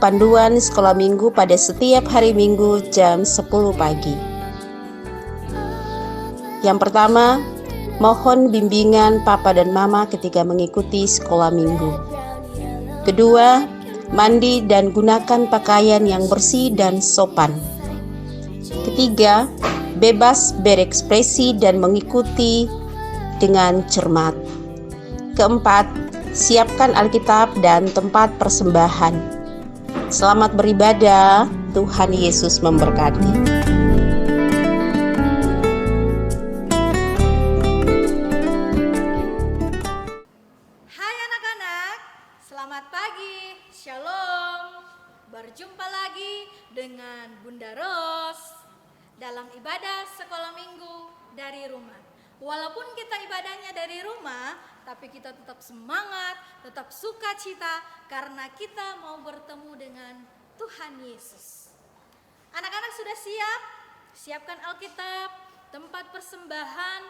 panduan sekolah minggu pada setiap hari Minggu jam 10 pagi. Yang pertama, mohon bimbingan Papa dan Mama ketika mengikuti sekolah minggu. Kedua, mandi dan gunakan pakaian yang bersih dan sopan. Ketiga, bebas berekspresi dan mengikuti dengan cermat. Keempat, siapkan Alkitab dan tempat persembahan. Selamat beribadah, Tuhan Yesus memberkati. Hai anak-anak, selamat pagi, Shalom. Berjumpa lagi dengan Bunda Ros dalam ibadah sekolah minggu dari rumah. Walaupun kita ibadahnya dari rumah, tapi kita tetap semangat, tetap sukacita karena kita mau bertemu dengan Tuhan Yesus. Anak-anak sudah siap? Siapkan Alkitab, tempat persembahan,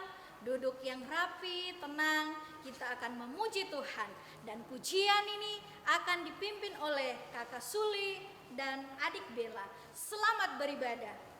duduk yang rapi, tenang. Kita akan memuji Tuhan. Dan pujian ini akan dipimpin oleh Kakak Suli dan adik Bella. Selamat beribadah.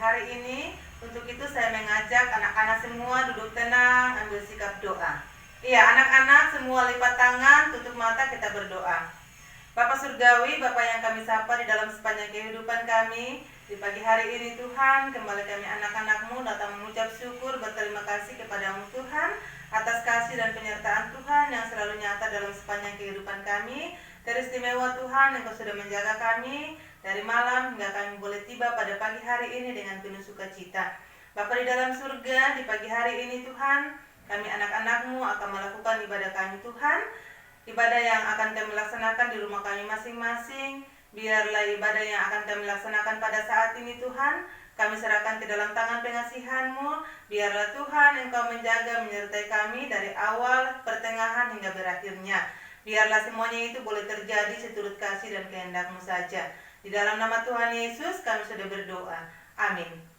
Hari ini, untuk itu saya mengajak anak-anak semua duduk tenang, ambil sikap doa. Iya, anak-anak semua lipat tangan, tutup mata, kita berdoa. Bapa Surgawi, Bapa yang kami sapa di dalam sepanjang kehidupan kami, di pagi hari ini Tuhan, kembali kami anak-anak-Mu datang mengucap syukur, berterima kasih kepadamu Tuhan, atas kasih dan penyertaan Tuhan yang selalu nyata dalam sepanjang kehidupan kami. Teristimewa Tuhan, Engkau sudah menjaga kami dari malam hingga kami boleh tiba pada pagi hari ini dengan penuh sukacita. Bapa di dalam surga, di pagi hari ini Tuhan, kami anak-anak-Mu akan melakukan ibadah kami Tuhan, ibadah yang akan kami laksanakan di rumah kami masing-masing. Biarlah ibadah yang akan kami laksanakan pada saat ini Tuhan, kami serahkan ke dalam tangan pengasihan-Mu. Biarlah Tuhan Engkau menjaga menyertai kami dari awal, pertengahan hingga berakhirnya. Biarlah semuanya itu boleh terjadi seturut kasih dan kehendak-Mu saja. Di dalam nama Tuhan Yesus kami sudah berdoa. Amin.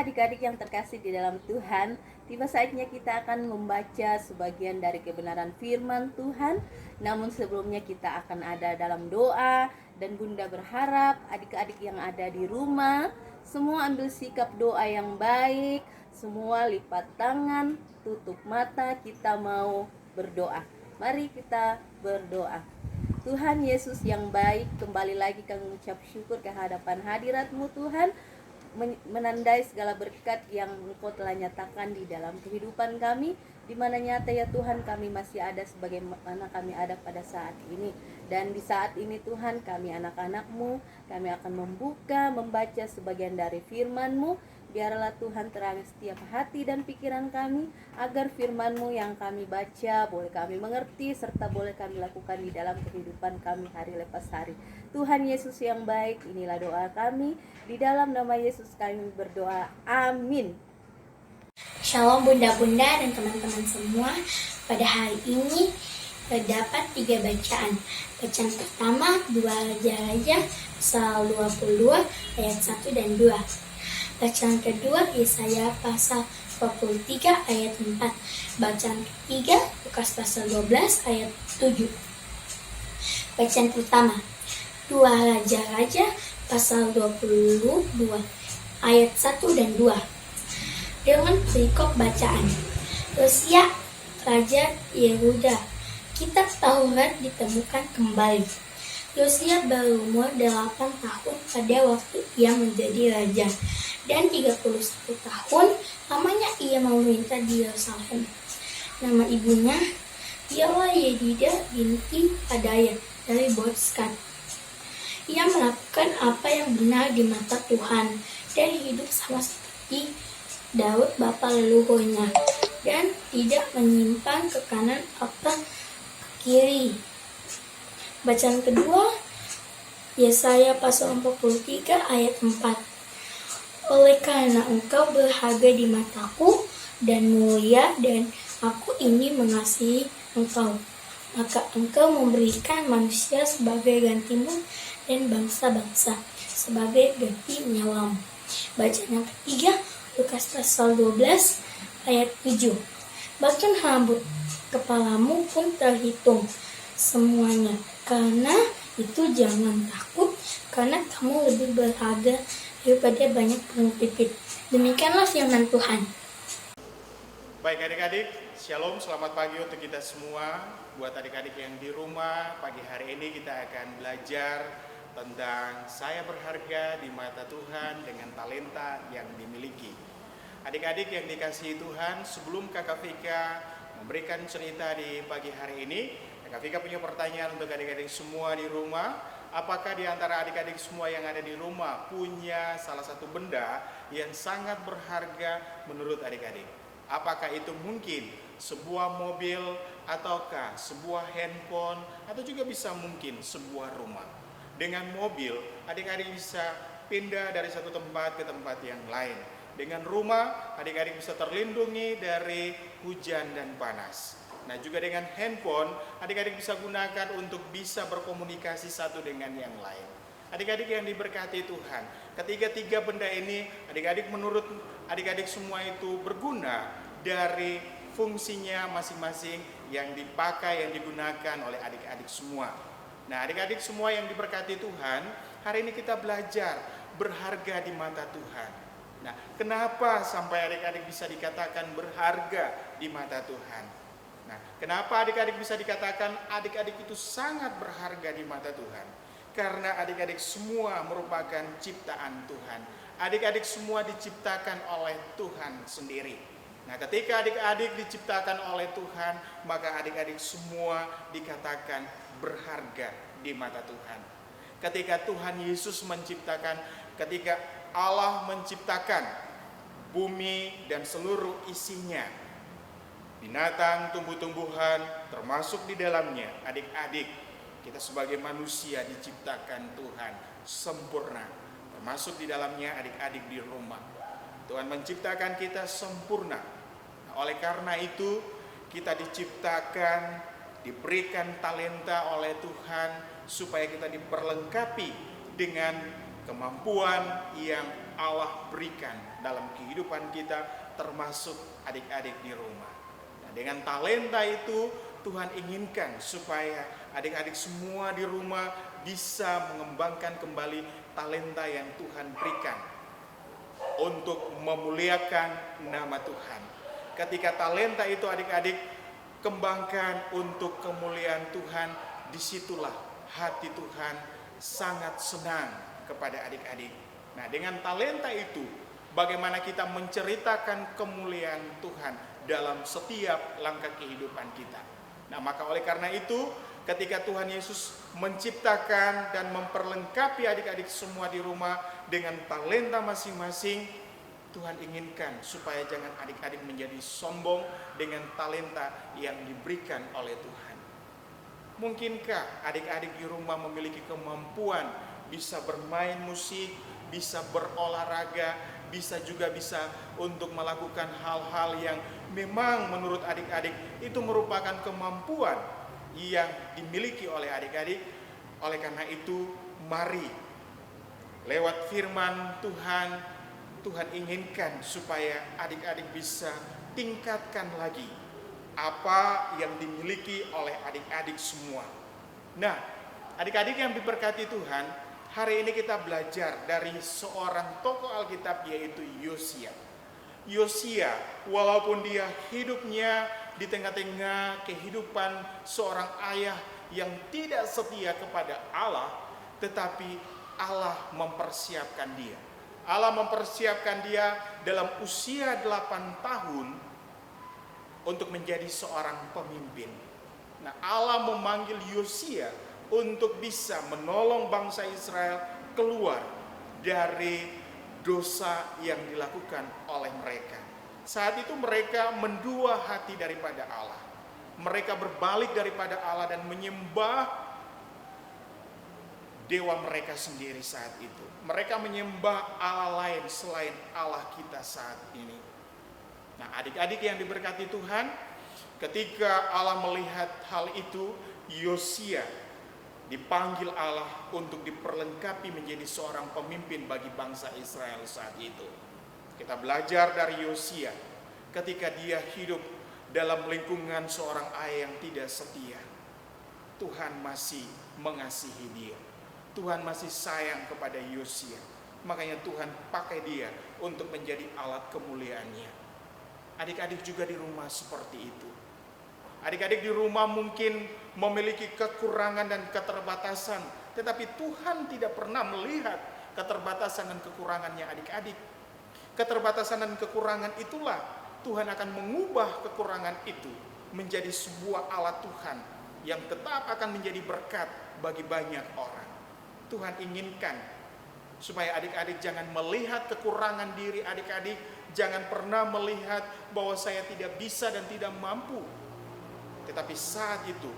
adik-adik yang terkasih di dalam Tuhan, tiba saatnya kita akan membaca sebagian dari kebenaran firman Tuhan. Namun sebelumnya kita akan ada dalam doa, dan Bunda berharap adik-adik yang ada di rumah semua ambil sikap doa yang baik, semua lipat tangan, tutup mata, kita mau berdoa. Mari kita berdoa. Tuhan Yesus yang baik, kembali lagi kami mengucap syukur ke hadapan hadirat-Mu Tuhan, menandai segala berkat yang Engkau telah nyatakan di dalam kehidupan kami, di mana nyata ya Tuhan kami masih ada sebagaimana kami ada pada saat ini. Dan di saat ini Tuhan, kami anak-anak-Mu, kami akan membaca sebagian dari firman-Mu. Biarlah Tuhan terangi setiap hati dan pikiran kami, agar firman-Mu yang kami baca boleh kami mengerti, serta boleh kami lakukan di dalam kehidupan kami hari lepas hari. Tuhan Yesus yang baik, inilah doa kami. Di dalam nama Yesus kami berdoa. Amin. Shalom bunda-bunda dan teman-teman semua. Pada hari ini terdapat 3 bacaan. Bacaan pertama 2 Raja-Raja pasal 22 ayat 1 dan 2. Bacaan kedua Yesaya pasal 23 ayat 4. Bacaan ketiga Lukas pasal 12 ayat 7. Bacaan pertama 2 Raja-Raja pasal 22 ayat 1 dan 2. Dengan perikop bacaan, Yosia Raja Yehuda, kitab Taurat ditemukan kembali. Yosia berumur 8 tahun pada waktu ia menjadi raja, dan 31 tahun lamanya ia memerintah di Yerusalem. Nama ibunya ialah Yedida binti Adaya dari Botskat. Ia melakukan apa yang benar di mata Tuhan dan hidup sama seperti Daud bapa leluhurnya, dan tidak menyimpang ke kanan atau ke kiri. Bacaan kedua Yesaya pasal 43 ayat 4. Oleh karena engkau berharga di mataku dan mulia, dan aku ini mengasihi engkau, maka engkau memberikan manusia sebagai gantimu dan bangsa-bangsa sebagai ganti nyawamu. Bacaan yang ketiga Lukas pasal 12 ayat 7. Bahkan rambut kepalamu pun terhitung semuanya. Karena itu jangan takut, karena kamu lebih berharga daripada banyak burung pipit. Demikianlah firman Tuhan. Baik adik-adik, shalom, selamat pagi untuk kita semua. Buat adik-adik yang di rumah, pagi hari ini kita akan belajar tentang saya berharga di mata Tuhan dengan talenta yang dimiliki. Adik-adik yang dikasihi Tuhan, sebelum Kakak Vika memberikan cerita di pagi hari ini, Kakak Vika punya pertanyaan untuk adik-adik semua di rumah. Apakah di antara adik-adik semua yang ada di rumah punya salah satu benda yang sangat berharga menurut adik-adik? Apakah itu mungkin sebuah mobil, ataukah sebuah handphone, atau juga bisa mungkin sebuah rumah? Dengan mobil, adik-adik bisa pindah dari satu tempat ke tempat yang lain. Dengan rumah, adik-adik bisa terlindungi dari hujan dan panas. Nah, juga dengan handphone, adik-adik bisa gunakan untuk bisa berkomunikasi satu dengan yang lain. Adik-adik yang diberkati Tuhan, ketiga-tiga benda ini, adik-adik menurut adik-adik semua itu berguna dari fungsinya masing-masing yang dipakai, yang digunakan oleh adik-adik semua. Nah, adik-adik semua yang diberkati Tuhan, hari ini kita belajar berharga di mata Tuhan. Nah, kenapa sampai adik-adik bisa dikatakan berharga di mata Tuhan? Nah, kenapa adik-adik bisa dikatakan adik-adik itu sangat berharga di mata Tuhan? Karena adik-adik semua merupakan ciptaan Tuhan. Adik-adik semua diciptakan oleh Tuhan sendiri. Nah, ketika adik-adik diciptakan oleh Tuhan, maka adik-adik semua dikatakan berharga di mata Tuhan. Ketika Tuhan Yesus menciptakan, ketika Allah menciptakan bumi dan seluruh isinya, binatang, tumbuh-tumbuhan, termasuk di dalamnya, adik-adik, kita sebagai manusia diciptakan Tuhan sempurna, termasuk di dalamnya adik-adik di rumah. Tuhan menciptakan kita sempurna. Nah, oleh karena itu, kita diciptakan, diberikan talenta oleh Tuhan supaya kita diperlengkapi dengan kemampuan yang Allah berikan dalam kehidupan kita, termasuk adik-adik di rumah. Nah, dengan talenta itu Tuhan inginkan supaya adik-adik semua di rumah bisa mengembangkan kembali talenta yang Tuhan berikan untuk memuliakan nama Tuhan. Ketika talenta itu adik-adik kembangkan untuk kemuliaan Tuhan, disitulah hati Tuhan sangat senang kepada adik-adik. Nah, dengan talenta itu, bagaimana kita menceritakan kemuliaan Tuhan dalam setiap langkah kehidupan kita. Nah, maka oleh karena itu, ketika Tuhan Yesus menciptakan dan memperlengkapi adik-adik semua di rumah dengan talenta masing-masing, Tuhan inginkan supaya jangan adik-adik menjadi sombong dengan talenta yang diberikan oleh Tuhan. Mungkinkah adik-adik di rumah memiliki kemampuan bisa bermain musik, bisa berolahraga, bisa untuk melakukan hal-hal yang memang menurut adik-adik itu merupakan kemampuan yang dimiliki oleh adik-adik. Oleh karena itu, mari lewat firman Tuhan, Tuhan inginkan supaya adik-adik bisa tingkatkan lagi apa yang dimiliki oleh adik-adik semua. Nah, adik-adik yang diberkati Tuhan, hari ini kita belajar dari seorang tokoh Alkitab, yaitu Yosia. Yosia, walaupun dia hidupnya di tengah-tengah kehidupan seorang ayah yang tidak setia kepada Allah, tetapi Allah mempersiapkan dia. Allah mempersiapkan dia dalam usia 8 tahun untuk menjadi seorang pemimpin. Nah, Allah memanggil Yosia untuk bisa menolong bangsa Israel keluar dari dosa yang dilakukan oleh mereka. Saat itu mereka mendua hati daripada Allah. Mereka berbalik daripada Allah dan menyembah dewa mereka sendiri saat itu. Mereka menyembah Allah lain selain Allah kita saat ini. Nah, adik-adik yang diberkati Tuhan, ketika Allah melihat hal itu, Yosia dipanggil Allah untuk diperlengkapi menjadi seorang pemimpin bagi bangsa Israel saat itu. Kita belajar dari Yosia ketika dia hidup dalam lingkungan seorang ayah yang tidak setia. Tuhan masih mengasihi dia. Tuhan masih sayang kepada Yosia. Makanya Tuhan pakai dia untuk menjadi alat kemuliaannya. Adik-adik juga di rumah seperti itu. Adik-adik di rumah mungkin memiliki kekurangan dan keterbatasan, tetapi Tuhan tidak pernah melihat keterbatasan dan kekurangannya adik-adik. Keterbatasan dan kekurangan itulah Tuhan akan mengubah kekurangan itu menjadi sebuah alat Tuhan yang tetap akan menjadi berkat bagi banyak orang. Tuhan inginkan supaya adik-adik jangan melihat kekurangan diri adik-adik, jangan pernah melihat bahwa saya tidak bisa dan tidak mampu. Tetapi saat itu,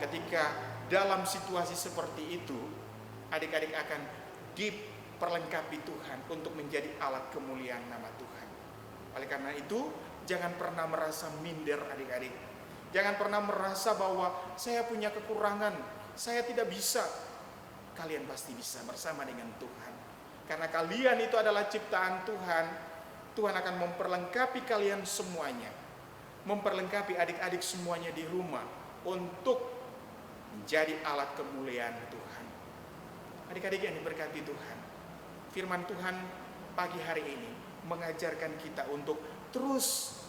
ketika dalam situasi seperti itu, adik-adik akan diperlengkapi Tuhan untuk menjadi alat kemuliaan nama Tuhan. Oleh karena itu, jangan pernah merasa minder adik-adik. Jangan pernah merasa bahwa saya punya kekurangan, saya tidak bisa. Kalian pasti bisa bersama dengan Tuhan. Karena kalian itu adalah ciptaan Tuhan. Tuhan akan memperlengkapi kalian semuanya. Memperlengkapi adik-adik semuanya di rumah untuk menjadi alat kemuliaan Tuhan. Adik-adik yang diberkati Tuhan, firman Tuhan pagi hari ini mengajarkan kita untuk terus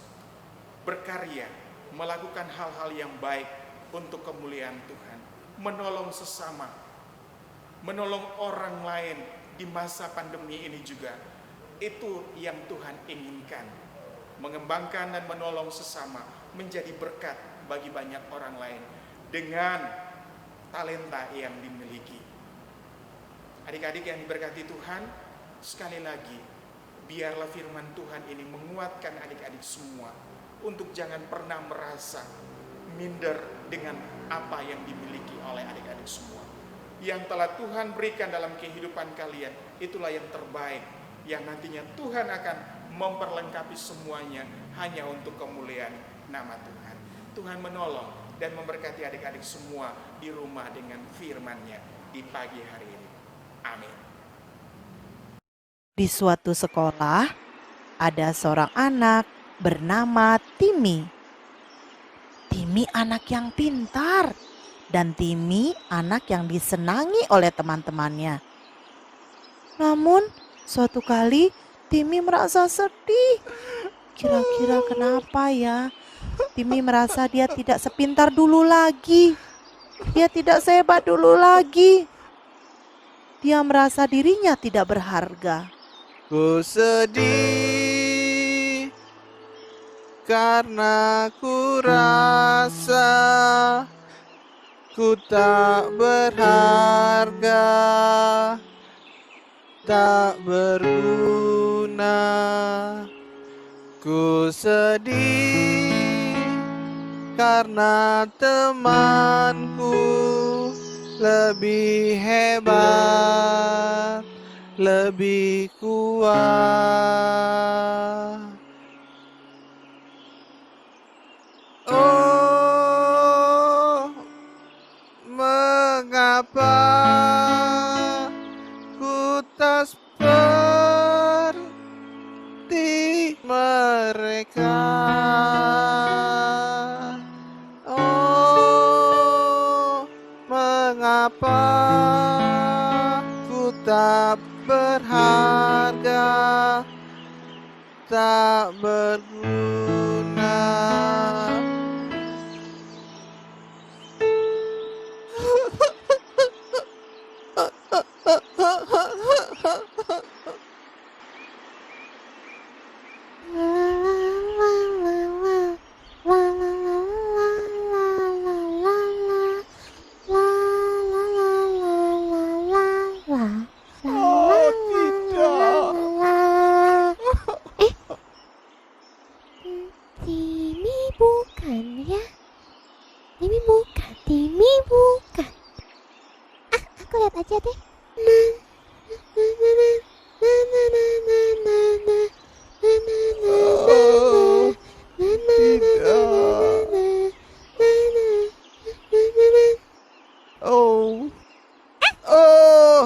berkarya, melakukan hal-hal yang baik untuk kemuliaan Tuhan, menolong sesama, menolong orang lain di masa pandemi ini juga. Itu yang Tuhan inginkan, mengembangkan dan menolong sesama, menjadi berkat bagi banyak orang lain dengan talenta yang dimiliki. Adik-adik yang diberkati Tuhan, sekali lagi biarlah firman Tuhan ini menguatkan adik-adik semua untuk jangan pernah merasa minder dengan apa yang dimiliki oleh adik-adik semua. Yang telah Tuhan berikan dalam kehidupan kalian, itulah yang terbaik, yang nantinya Tuhan akan memperlengkapi semuanya hanya untuk kemuliaan nama Tuhan. Tuhan menolong dan memberkati adik-adik semua di rumah dengan firman-Nya di pagi hari ini. Amin. Di suatu sekolah, ada seorang anak bernama Timmy. Timmy anak yang pintar dan Timmy anak yang disenangi oleh teman-temannya. Namun, suatu kali Timmy merasa sedih. Kira-kira kenapa ya? Timmy merasa dia tidak sepintar dulu lagi. Dia tidak sehebat dulu lagi. Dia merasa dirinya tidak berharga. Ku sedih karena ku rasa ku tak berharga, tak berguna. Ku sedih karena temanku lebih hebat, lebih kuat. Oh, mengapa ku tak seperti mereka? Oh, mengapa ku tak berharga, tak berguna? Oh, tidak. Timmy bukan ya? Timmy bukan, Timmy bukan. Aku lihat aja deh. Oh, tidak. Oh. Oh.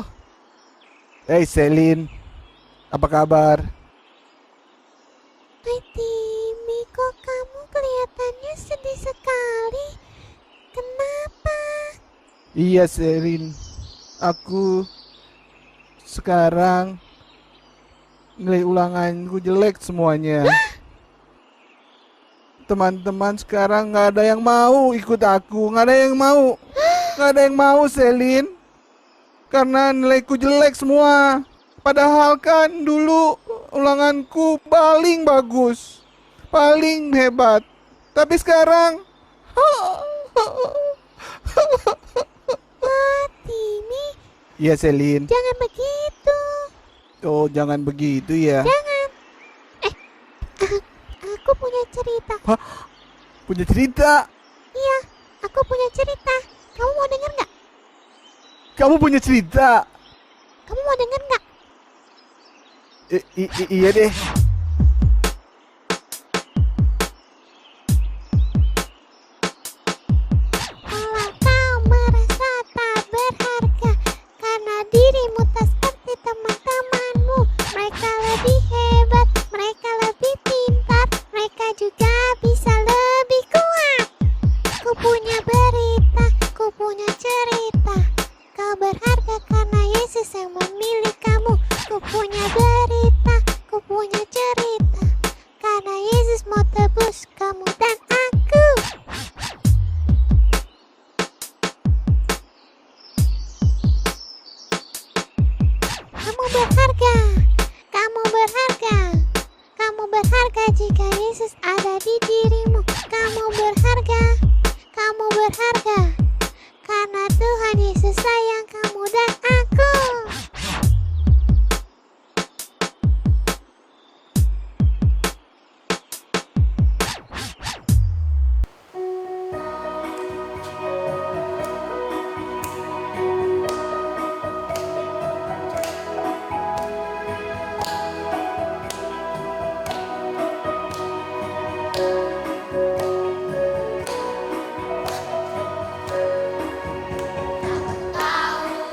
Hey Selin, apa kabar? Hai Timmy, kok kamu kelihatannya sedih sekali? Kenapa? Iya Selin, aku sekarang nilai ulanganku jelek semuanya. Teman-teman sekarang nggak ada yang mau ikut aku, nggak ada yang mau Selin, karena nilaiku jelek semua. Padahal kan dulu ulanganku paling bagus, paling hebat. Tapi sekarang Wah, Timmy, iya Selin. jangan begitu. Oh, jangan begitu ya. Jangan. Aku punya cerita. Hah? Punya cerita? Iya, aku punya cerita. Kamu mau denger nggak? Kamu punya cerita? Kamu mau denger nggak? Iya deh. Kalau kau merasa tak berharga karena dirimu tak seperti teman-temanmu, mereka lebih hebat, mereka lebih pintar, mereka juga bisa lebih kuat. Ku punya berita, ku punya cerita. Kau berharga karena Yesus yang memilih kamu. Ku punya berita, ku punya cerita. Karena Yesus mau tebus kamu dan aku. Kamu berharga, kamu berharga, kamu berharga jika Yesus ada di dirimu. Kamu berharga, kamu berharga, karena Tuhan Yesus sayang kamu dan aku. Tahu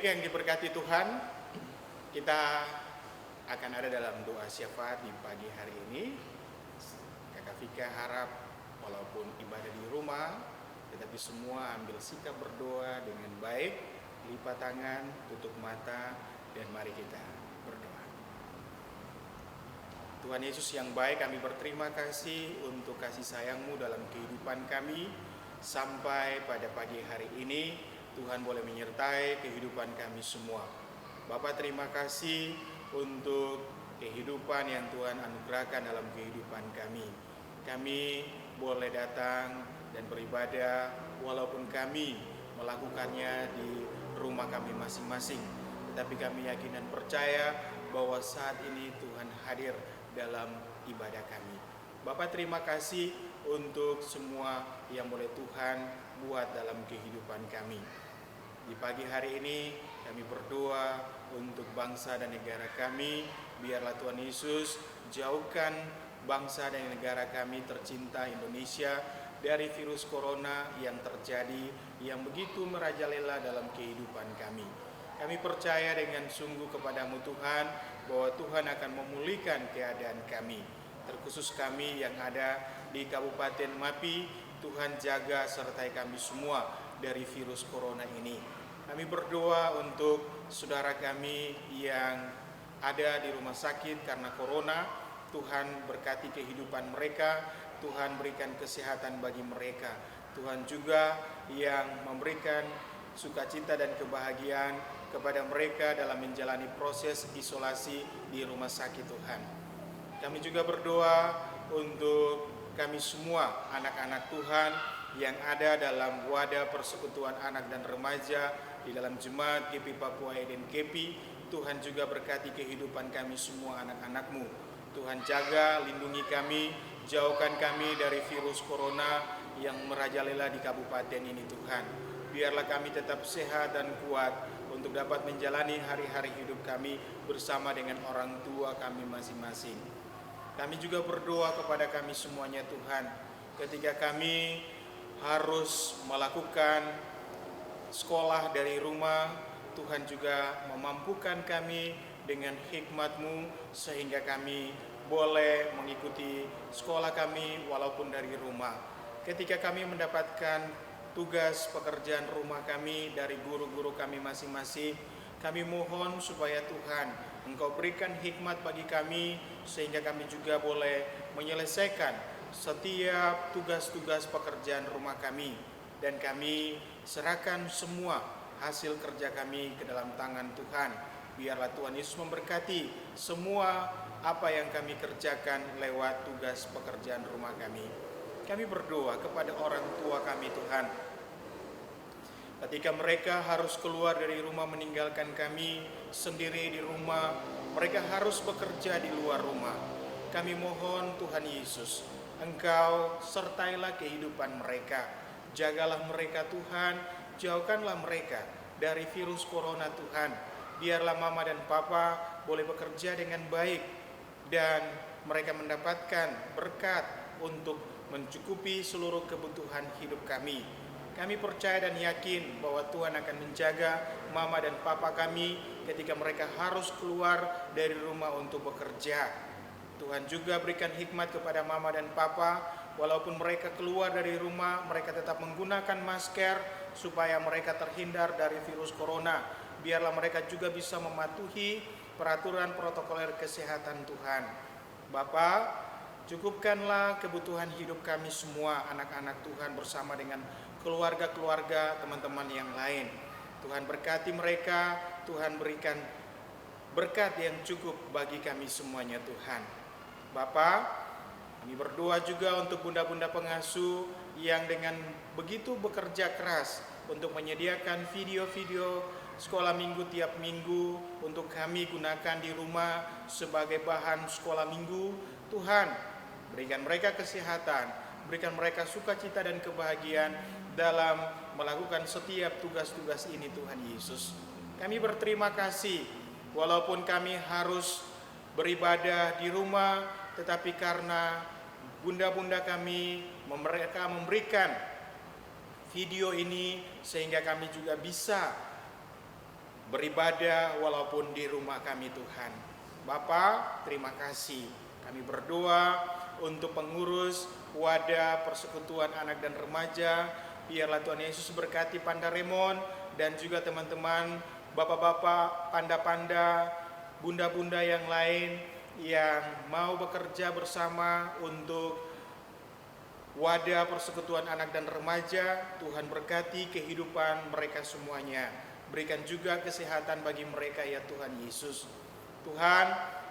Vika yang diberkati Tuhan, kita akan ada dalam doa syafaat di pagi hari ini. Kakak Vika harap walaupun ibadah di rumah, tetapi semua ambil sikap berdoa dengan baik, lipat tangan, tutup mata, dan mari kita berdoa. Tuhan Yesus yang baik, kami berterima kasih untuk kasih sayang-Mu dalam kehidupan kami. Sampai pada pagi hari ini, Tuhan boleh menyertai kehidupan kami semua. Bapak terima kasih untuk kehidupan yang Tuhan anugerahkan dalam kehidupan kami. Kami boleh datang dan beribadah walaupun kami melakukannya di rumah kami masing-masing. Tetapi kami yakin dan percaya bahwa saat ini Tuhan hadir dalam ibadah kami. Bapak terima kasih untuk semua yang boleh Tuhan buat dalam kehidupan kami. Di pagi hari ini kami berdoa untuk bangsa dan negara kami. Biarlah Tuhan Yesus jauhkan bangsa dan negara kami tercinta Indonesia dari virus corona yang terjadi yang begitu merajalela dalam kehidupan kami. Kami percaya dengan sungguh kepadamu Tuhan bahwa Tuhan akan memulihkan keadaan kami. Terkhusus kami yang ada di Kabupaten Mapi, Tuhan jaga sertai kami semua dari virus corona ini. Kami berdoa untuk saudara kami yang ada di rumah sakit karena corona. Tuhan berkati kehidupan mereka, Tuhan berikan kesehatan bagi mereka. Tuhan juga yang memberikan sukacita dan kebahagiaan kepada mereka dalam menjalani proses isolasi di rumah sakit Tuhan. Kami juga berdoa untuk kami semua anak-anak Tuhan yang ada dalam wadah persekutuan anak dan remaja di dalam jemaat GP Papua Eden KP. Tuhan juga berkati kehidupan kami semua anak-anak-Mu. Tuhan jaga, lindungi kami, jauhkan kami dari virus corona yang merajalela di kabupaten ini Tuhan. Biarlah kami tetap sehat dan kuat untuk dapat menjalani hari-hari hidup kami bersama dengan orang tua kami masing-masing. Kami juga berdoa kepada kami semuanya Tuhan, ketika kami harus melakukan sekolah dari rumah, Tuhan juga memampukan kami dengan hikmat-Mu sehingga kami boleh mengikuti sekolah kami walaupun dari rumah. Ketika kami mendapatkan tugas pekerjaan rumah kami dari guru-guru kami masing-masing, kami mohon supaya Tuhan Engkau berikan hikmat bagi kami sehingga kami juga boleh menyelesaikan setiap tugas-tugas pekerjaan rumah kami, dan kami serahkan semua hasil kerja kami ke dalam tangan Tuhan. Biarlah Tuhan Yesus memberkati semua apa yang kami kerjakan lewat tugas pekerjaan rumah kami. Kami berdoa kepada orang tua kami Tuhan, ketika mereka harus keluar dari rumah meninggalkan kami sendiri di rumah, mereka harus bekerja di luar rumah. Kami mohon Tuhan Yesus, Engkau sertailah kehidupan mereka. Jagalah mereka Tuhan, jauhkanlah mereka dari virus corona Tuhan. Biarlah mama dan papa boleh bekerja dengan baik dan mereka mendapatkan berkat untuk mencukupi seluruh kebutuhan hidup kami. Kami percaya dan yakin bahwa Tuhan akan menjaga mama dan papa kami ketika mereka harus keluar dari rumah untuk bekerja. Tuhan juga berikan hikmat kepada mama dan papa, walaupun mereka keluar dari rumah, mereka tetap menggunakan masker supaya mereka terhindar dari virus corona. Biarlah mereka juga bisa mematuhi peraturan protokoler kesehatan Tuhan. Bapa, cukupkanlah kebutuhan hidup kami semua, anak-anak Tuhan bersama dengan keluarga-keluarga teman-teman yang lain. Tuhan berkati mereka, Tuhan berikan berkat yang cukup bagi kami semuanya Tuhan. Bapa, kami berdoa juga untuk bunda-bunda pengasuh yang dengan begitu bekerja keras untuk menyediakan video-video sekolah minggu tiap minggu untuk kami gunakan di rumah sebagai bahan sekolah minggu. Tuhan, berikan mereka kesehatan, berikan mereka sukacita dan kebahagiaan dalam melakukan setiap tugas-tugas ini Tuhan Yesus. Kami berterima kasih walaupun kami harus beribadah di rumah, tetapi karena bunda-bunda kami mereka memberikan video ini sehingga kami juga bisa beribadah walaupun di rumah kami Tuhan. Bapa, terima kasih. Kami berdoa untuk pengurus wadah persekutuan anak dan remaja. Biarlah Tuhan Yesus berkati Panda Remon dan juga teman-teman, bapak-bapak, panda-panda, bunda-bunda yang lain yang mau bekerja bersama untuk wadah persekutuan anak dan remaja. Tuhan berkati kehidupan mereka semuanya. Berikan juga kesehatan bagi mereka ya Tuhan Yesus. Tuhan,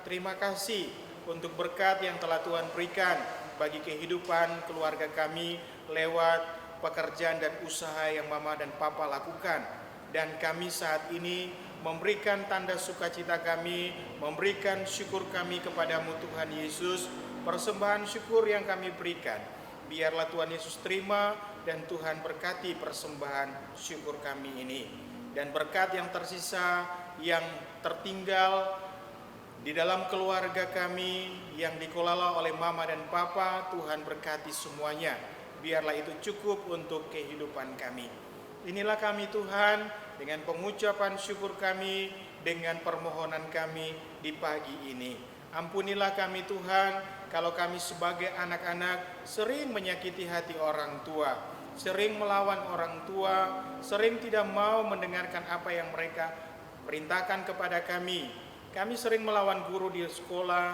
terima kasih untuk berkat yang telah Tuhan berikan bagi kehidupan keluarga kami lewat pekerjaan dan usaha yang Mama dan Papa lakukan. Dan kami saat ini memberikan tanda sukacita kami, memberikan syukur kami kepadamu Tuhan Yesus. Persembahan syukur yang kami berikan, biarlah Tuhan Yesus terima dan Tuhan berkati persembahan syukur kami ini. Dan berkat yang tersisa, yang tertinggal di dalam keluarga kami yang dikelola oleh Mama dan Papa, Tuhan berkati semuanya. Biarlah itu cukup untuk kehidupan kami. Inilah kami Tuhan, dengan pengucapan syukur kami, dengan permohonan kami di pagi ini. Ampunilah kami Tuhan, kalau kami sebagai anak-anak sering menyakiti hati orang tua, sering melawan orang tua, sering tidak mau mendengarkan apa yang mereka perintahkan kepada kami. Kami sering melawan guru di sekolah,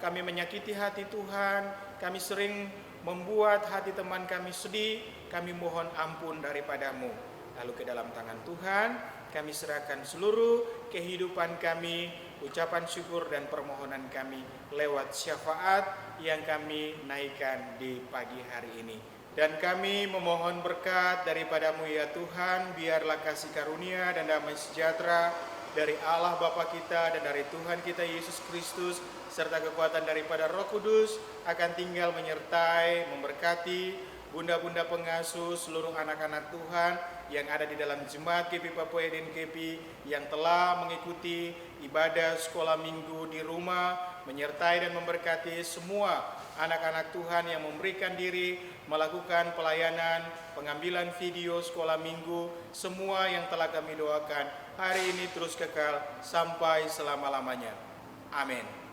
kami menyakiti hati Tuhan, kami sering membuat hati teman kami sedih. Kami mohon ampun daripadamu. Lalu ke dalam tangan Tuhan kami serahkan seluruh kehidupan kami, ucapan syukur dan permohonan kami lewat syafaat yang kami naikkan di pagi hari ini. Dan kami memohon berkat daripadamu ya Tuhan, biarlah kasih karunia dan damai sejahtera dari Allah Bapa kita dan dari Tuhan kita Yesus Kristus, serta kekuatan daripada Roh Kudus akan tinggal menyertai, memberkati bunda-bunda pengasuh, seluruh anak-anak Tuhan yang ada di dalam jemaat GP Papua Eden GP yang telah mengikuti ibadah sekolah minggu di rumah, menyertai dan memberkati semua anak-anak Tuhan yang memberikan diri melakukan pelayanan, pengambilan video sekolah minggu, semua yang telah kami doakan hari ini terus kekal sampai selama-lamanya. Amin.